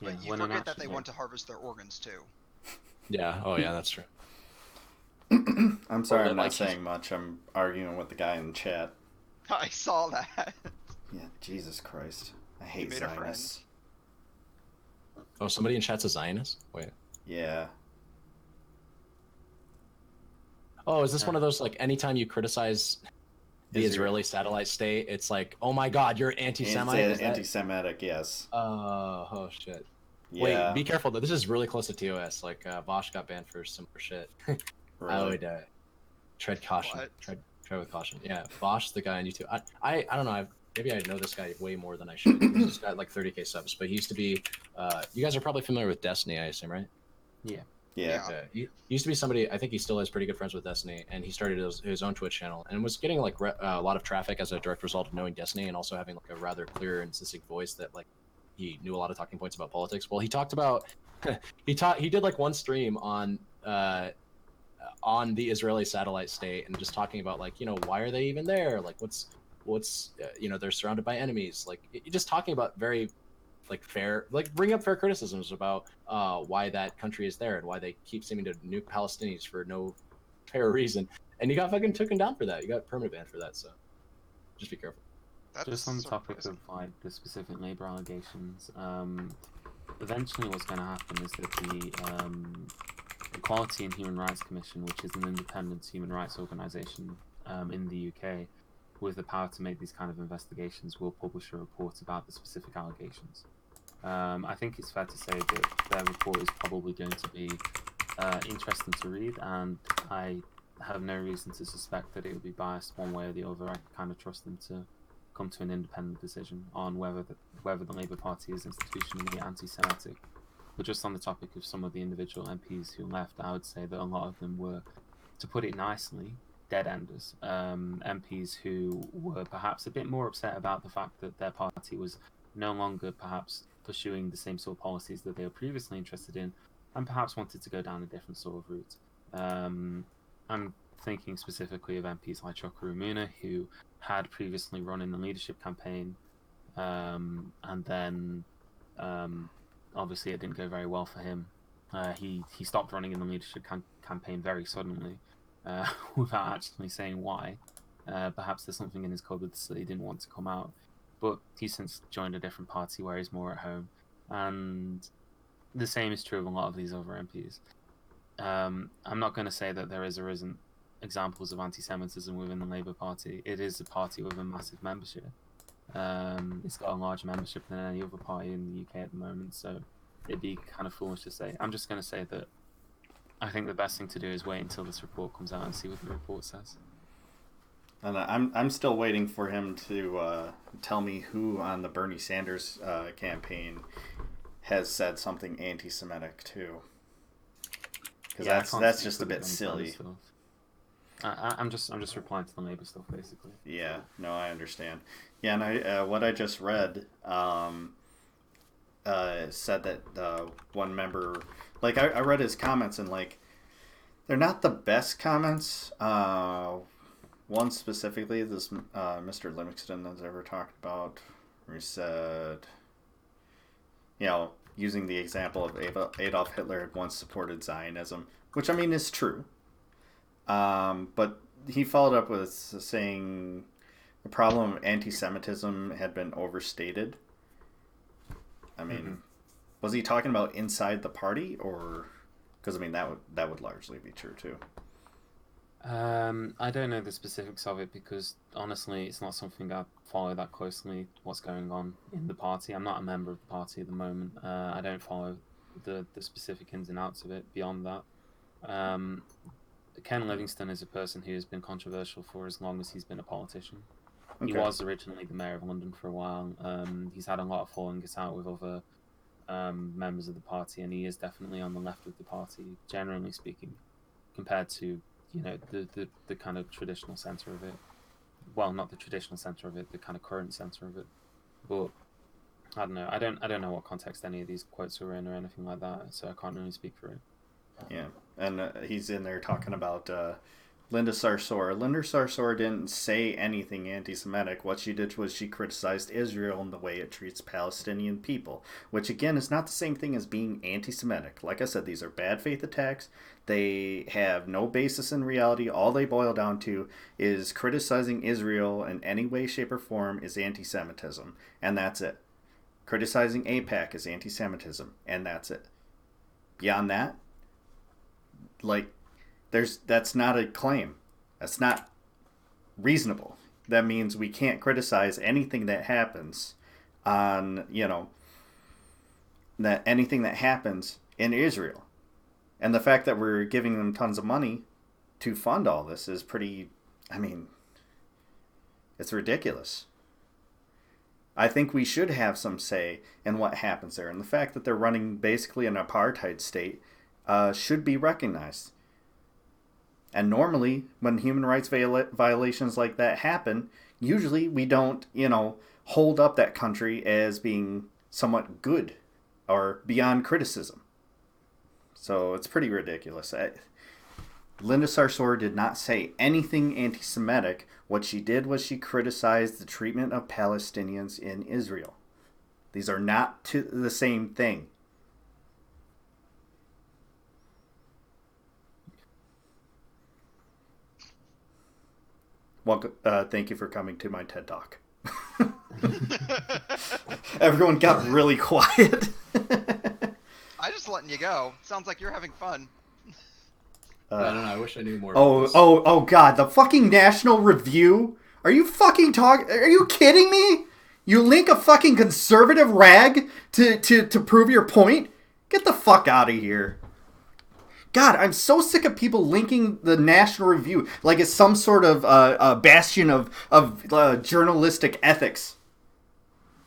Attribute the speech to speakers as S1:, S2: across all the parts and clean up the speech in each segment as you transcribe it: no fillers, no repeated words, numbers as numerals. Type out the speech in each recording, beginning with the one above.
S1: Yeah,
S2: But you
S1: when in
S2: forget that
S1: actual
S2: they want to harvest their organs too.
S3: Yeah. Oh yeah, that's true.
S4: I'm
S3: Or
S4: sorry,
S3: that
S4: I'm not
S3: like he's
S4: saying much. I'm arguing with the guy in the chat.
S2: I saw that.
S4: Yeah, Jesus Christ. I
S2: He
S4: hate
S2: made a friend.
S4: Zionists.
S3: oh somebody in chat's a Zionist. Wait.
S4: Yeah.
S3: Oh, is this one
S1: uh,
S3: of those like anytime you criticize the
S4: Israel.
S3: Israeli satellite state, it's like, oh my God, you're
S4: It's
S3: anti-Semite? Is that?
S4: anti-Semitic, yes.
S3: Oh shit. Wait,
S4: Yeah,
S3: be careful though. This is really close to TOS. Like Vosh got banned for similar shit. I
S4: really.
S3: would tread caution.
S2: What?
S3: Tread with caution. Yeah, Vosh, the guy on YouTube. I don't know. Maybe I know this guy way more than I should. He's just got like 30K subs, but he used to be. You guys are probably familiar with Destiny, I assume, right?
S1: yeah.
S4: Yeah.
S2: Yeah.
S3: He used to be somebody. I think he still has pretty good friends with Destiny, and he started his own Twitch channel and was getting like a lot of traffic as a direct result of knowing Destiny and also having like a rather clear and succinct voice that like he knew a lot of talking points about politics. Well, he talked about he did like one stream on the Israeli satellite state and just talking about like, why are they even there, like what's they're surrounded by enemies, like just talking about very like fair, like bring up fair criticisms about why that country is there and why they keep seeming to nuke Palestinians for no fair reason, and you got fucking taken down for that. You got permanent ban for that, so just be careful.
S2: That's
S1: Just on the topic
S2: surprising.
S1: of like the specific labor allegations, eventually what's going to happen is that the Equality and Human Rights Commission, which is an independent human rights organisation in the UK, with the power to make these kind of investigations, will publish a report about the specific allegations. I think it's fair to say that their report is probably going to be interesting to read, and I have no reason to suspect that it will be biased one way or the other. I kind of trust them to come to an independent decision on whether the Labour Party is institutionally anti-Semitic. But just on the topic of some of the individual MPs who left, I would say that a lot of them were, to put it nicely, dead-enders. MPs who were perhaps a bit more upset about the fact that their party was no longer perhaps pursuing the same sort of policies that they were previously interested in, and perhaps wanted to go down a different sort of route. I'm thinking specifically of MPs like Chokru Umuna, who had previously run in the leadership campaign, and then obviously it didn't go very well for him. He stopped running in the leadership campaign very suddenly, without actually saying why. Perhaps there's something in his cupboards that he didn't want to come out. But he's since joined a different party where he's more at home. And the same is true of a lot of these other MPs. I'm not going to say that there is or isn't examples of anti-Semitism within the Labour Party. It is a party with a massive membership. It's got a larger membership than any other party in the UK at the moment, so it'd be kind of foolish to say. I'm just going to say that I think the best thing to do is wait until this report comes out and see what the report says.
S4: And I'm still waiting for him to tell me who on the Bernie Sanders campaign has said something anti-Semitic too. Because that's just a bit silly.
S1: I'm just replying to the Labour stuff basically.
S4: Yeah, no, I understand. Yeah, and I what I just read said that one member, like I read his comments and like they're not the best comments. One specifically, this Mr. Livingston has ever talked about, where he said, using the example of Adolf Hitler had once supported Zionism, which I mean is true. But he followed up with saying the problem of anti-Semitism had been overstated. I mean, was he talking about inside the party, or because I mean that would largely be true too.
S1: I don't know the specifics of it because honestly, it's not something I follow that closely. What's going on in the party? I'm not a member of the party at the moment. I don't follow the specific ins and outs of it beyond that. Ken Livingstone is a person who has been controversial for as long as he's been a politician.
S4: Okay.
S1: He was originally the mayor of London for a while. He's had a lot of fallings out with other members of the party, and he is definitely on the left of the party, generally speaking, compared to the kind of traditional center of it. Well, not the traditional center of it, the kind of current center of it. But I don't know. I don't know what context any of these quotes were in or anything like that, so I can't really speak for it.
S4: Yeah, and he's in there talking about Linda Sarsour. Linda Sarsour didn't say anything anti-Semitic. What she did was she criticized Israel and the way it treats Palestinian people, which again is not the same thing as being anti-Semitic. Like I said, these are bad faith attacks. They have no basis in reality. All they boil down to is criticizing Israel in any way, shape, or form is anti-Semitism, and that's it. Criticizing AIPAC is anti-Semitism, and that's it. Beyond that, like, that's not a claim. That's not reasonable. That means we can't criticize anything that happens on, that anything that happens in Israel. And the fact that we're giving them tons of money to fund all this is pretty, it's ridiculous. I think we should have some say in what happens there. And the fact that they're running basically an apartheid state should be recognized. And normally, when human rights violations like that happen, usually we don't, hold up that country as being somewhat good or beyond criticism. So it's pretty ridiculous. Linda Sarsour did not say anything anti-Semitic. What she did was she criticized the treatment of Palestinians in Israel. These are not the same thing. Well, thank you for coming to my TED Talk. Everyone got really quiet.
S2: I just letting you go. Sounds like you're having fun.
S3: I don't know. I wish I knew more. About this.
S4: Oh, God! The fucking National Review. Are you fucking talking? Are you kidding me? You link a fucking conservative rag to prove your point? Get the fuck out of here. God, I'm so sick of people linking the National Review like it's some sort of bastion of journalistic ethics.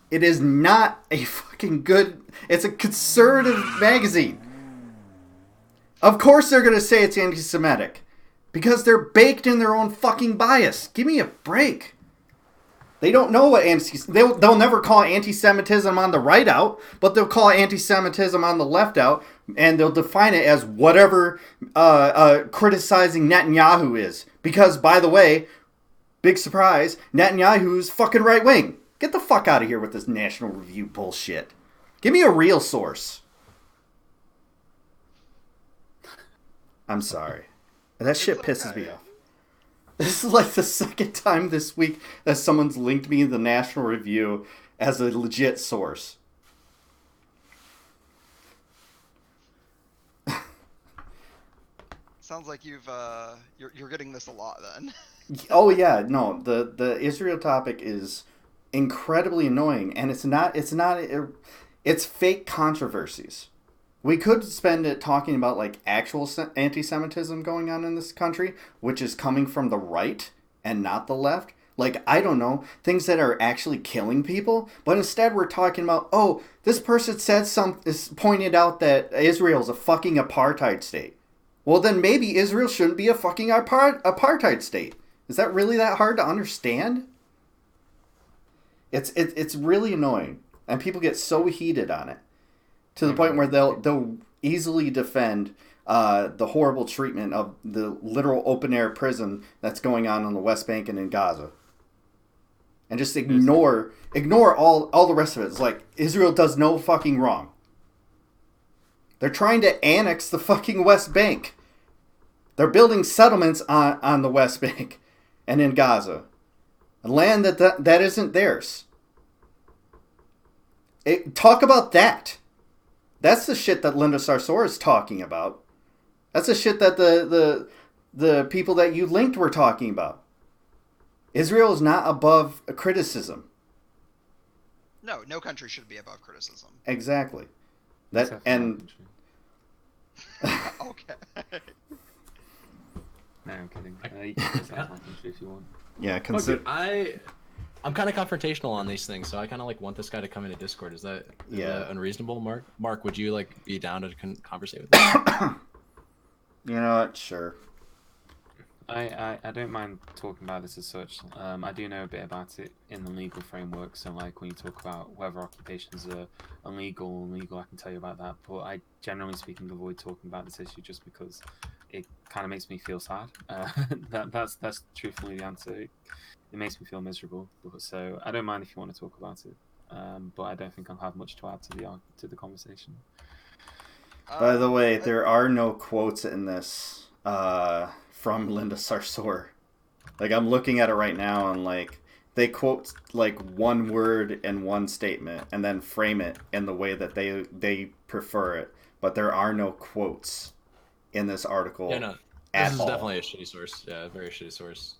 S4: It is not a fucking good... It's a conservative magazine. Of course they're going to say it's anti-Semitic. Because they're baked in their own fucking bias. Give me a break. They don't know what they'll never call anti-Semitism on the right out, but they'll call anti-Semitism on the left out, and they'll define it as whatever criticizing Netanyahu is. Because, by the way, big surprise, Netanyahu's fucking right-wing. Get the fuck out of here with this National Review bullshit. Give me a real source. I'm sorry. That shit pisses me off. This is like the second time this week that someone's linked me to the National Review as a legit source.
S2: Sounds like you're getting this a lot then.
S4: Oh yeah, no, the Israel topic is incredibly annoying, and it's fake controversies. We could spend it talking about like actual anti-Semitism going on in this country, which is coming from the right and not the left. Like, I don't know, things that are actually killing people. But instead we're talking about, oh, this person pointed out that Israel's a fucking apartheid state. Well, then maybe Israel shouldn't be a fucking apartheid state. Is that really that hard to understand? It's really annoying. And people get so heated on it. To the point where they'll easily defend the horrible treatment of the literal open-air prison that's going on the West Bank and in Gaza. And just ignore all the rest of it. It's like, Israel does no fucking wrong. They're trying to annex the fucking West Bank. They're building settlements on the West Bank and in Gaza. A land that isn't theirs. Talk about that. That's the shit that Linda Sarsour is talking about. That's the shit that the people that you linked were talking about. Israel is not above criticism.
S2: No country should be above criticism.
S4: Exactly.
S1: Except for our country.
S2: Okay.
S1: No, I'm kidding. You can criticize my country if you want.
S4: Yeah,
S3: I'm kind of confrontational on these things, so I kind of like want this guy to come into Discord. Is that unreasonable, Mark? Mark, would you like be down to conversate with me?
S4: You know what? Sure.
S1: I don't mind talking about this as such. I do know a bit about it in the legal framework. So, like when you talk about whether occupations are illegal, I can tell you about that. But I, generally speaking, avoid talking about this issue just because it kind of makes me feel sad. That's truthfully the answer. It makes me feel miserable. So I don't mind if you want to talk about it. But I don't think I'll have much to add to the conversation.
S4: By the way, there are no quotes in this from Linda Sarsour. Like, I'm looking at it right now, and like they quote like one word in one statement and then frame it in the way that they prefer it. But there are no quotes in this article.
S3: Yeah, no, this is definitely a shitty source. Yeah, a very shitty source.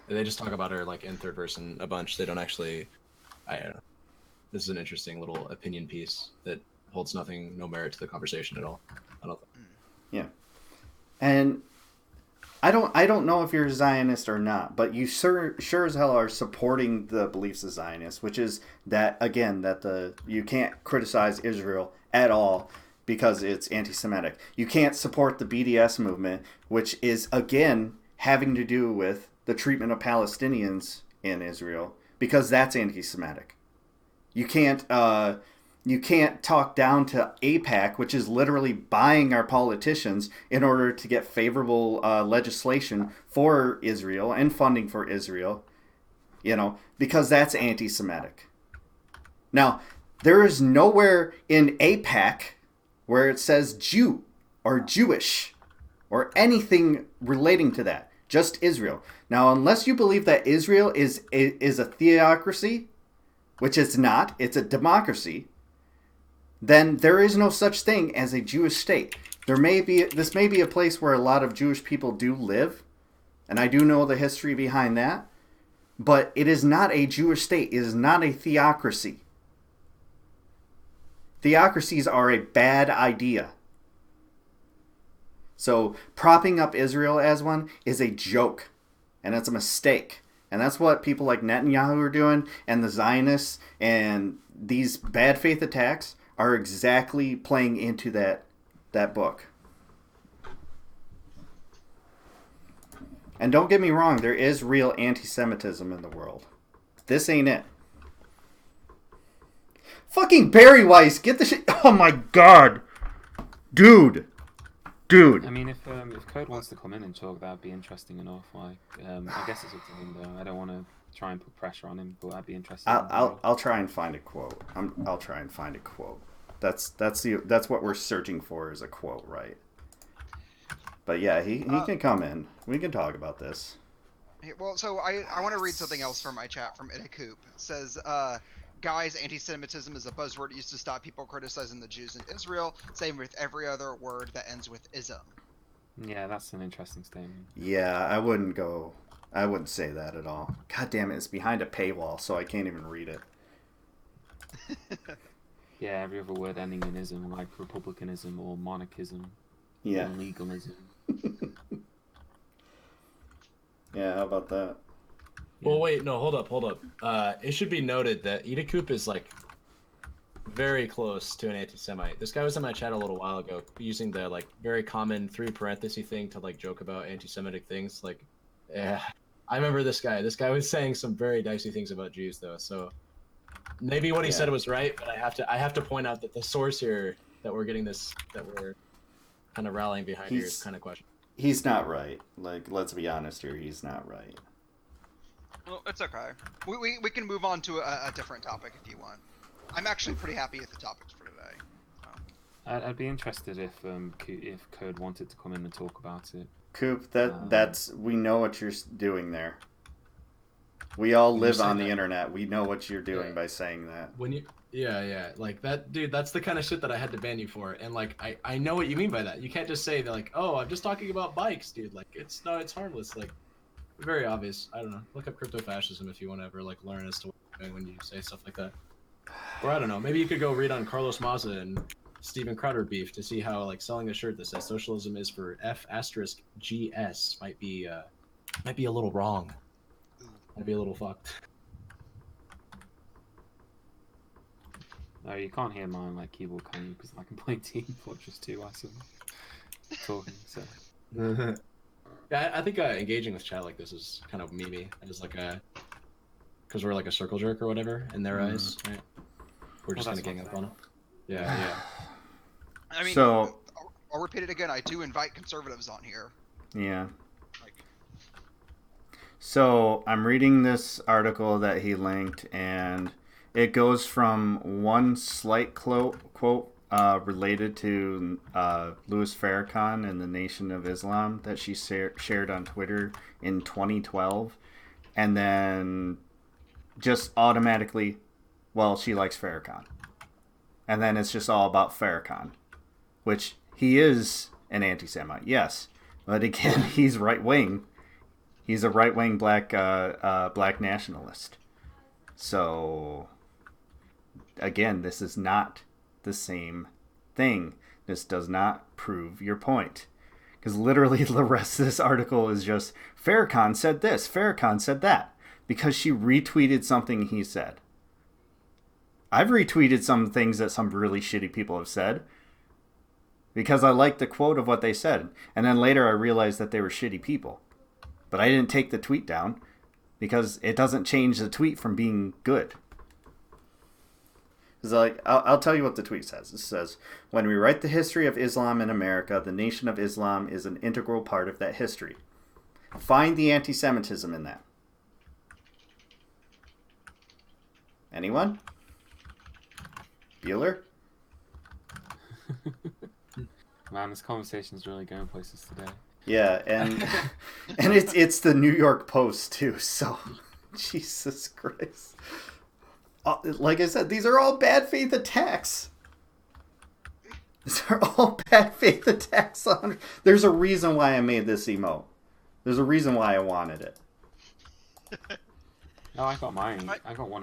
S3: They just talk about her like in third person a bunch. They don't actually. I don't know. This is an interesting little opinion piece that holds no merit to the conversation at all. I don't think.
S4: Yeah, and I don't know if you're a Zionist or not, but you sure as hell are supporting the beliefs of Zionists, which is that again that you can't criticize Israel at all because it's anti-Semitic. You can't support the BDS movement, which is again having to do with the treatment of Palestinians in Israel because that's anti-Semitic. You can't talk down to AIPAC, which is literally buying our politicians in order to get favorable legislation for Israel and funding for Israel, because that's anti-Semitic. Now, there is nowhere in AIPAC where it says Jew or Jewish or anything relating to that, just Israel. Now, unless you believe that Israel is a theocracy, which it's not, it's a democracy, then there is no such thing as a Jewish state. This may be a place where a lot of Jewish people do live, and I do know the history behind that, but it is not a Jewish state. It is not a theocracy. Theocracies are a bad idea. So propping up Israel as one is a joke, and it's a mistake. And that's what people like Netanyahu are doing, and the Zionists, and these bad faith attacks are exactly playing into that book. And don't get me wrong, there is real anti-Semitism in the world. This ain't it. Fucking Barry Weiss, get the shit. Oh my god. Dude.
S1: I mean, if Code wants to come in and talk, that'd be interesting enough. Like, I guess it's up to him though. I don't want to try and put pressure on him, but I'd be interested.
S4: I'll try and find a quote. I'll try and find a quote. That's what we're searching for, is a quote, right? But yeah, he can come in. We can talk about this.
S2: Well, so I want to read something else from my chat from Itacoop. It says, guys, anti-Semitism is a buzzword used to stop people criticizing the Jews in Israel. Same with every other word that ends with ism.
S1: Yeah, that's an interesting statement.
S4: Yeah, I wouldn't say that at all. God damn it, it's behind a paywall, so I can't even read it.
S1: Yeah, every other word ending in ism, like republicanism or monarchism.
S4: Yeah.
S1: Or legalism.
S4: Yeah, how about that?
S3: Well, wait, no, hold up. It should be noted that Itacoop is like very close to an anti-Semite. This guy was in my chat a little while ago using the like very common 3 parenthesis thing to like joke about anti-Semitic things. Like, yeah, I remember this guy. This guy was saying some very dicey things about Jews though. So maybe what he said was right, but I have to point out that the source here that we're kind of rallying behind here is kind of questionable.
S4: He's not right. Like, let's be honest here. He's not right.
S2: Well, it's okay. We can move on to a different topic if you want. I'm actually pretty happy with the topics for today. So.
S1: I'd be interested if Code wanted to come in and talk about it.
S4: Coop, that's we know what you're doing there. We all live on the internet. We know what you're doing by saying that.
S3: Yeah, like that, dude. That's the kind of shit that I had to ban you for. And like, I know what you mean by that. You can't just say that, like, oh, I'm just talking about bikes, dude. Like, it's harmless. Like, very obvious. I don't know. Look up crypto fascism if you want to ever like learn as to what you're doing when you say stuff like that. Or I don't know. Maybe you could go read on Carlos Maza and Steven Crowder beef to see how like selling a shirt that says socialism is for F***GS might be a little wrong. Might be a little fucked.
S1: No, you can't hear mine like keyboard, can you? Because I can play Team Fortress 2 while I'm talking. So.
S3: Yeah, I think engaging with chat like this is kind of memey. It's like because we're like a circle jerk or whatever in their eyes, right? We're just kind of ganging up on it. Yeah.
S2: I mean,
S4: So
S2: I'll repeat it again. I do invite conservatives on here.
S4: yeah.
S2: Like,
S4: So I'm reading this article that he linked, and it goes from one slight quote related to Louis Farrakhan and the Nation of Islam that she shared on Twitter in 2012, and then just automatically, well, she likes Farrakhan. And then it's just all about Farrakhan, which he is an anti-Semite, yes. But again, he's right-wing. He's a right-wing black nationalist. So, again, this is not the same thing. This does not prove your point. Because literally the rest of this article is just, Farrakhan said this, Farrakhan said that. Because she retweeted something he said. I've retweeted some things that some really shitty people have said. Because I liked the quote of what they said. And then later I realized that they were shitty people. But I didn't take the tweet down because it doesn't change the tweet from being good. It's like, I'll tell you what the tweet says. It says, when we write the history of Islam in America, the Nation of Islam is an integral part of that history. Find the anti-Semitism in that. Anyone? Bueller?
S1: Man, this conversation's really going places today.
S4: Yeah, and and it's the New York Post too. So, Jesus Christ! Like I said, these are all bad faith attacks. These are all bad faith attacks. There's a reason why I made this emote. There's a reason why I wanted it.
S1: No, I got mine. I got one.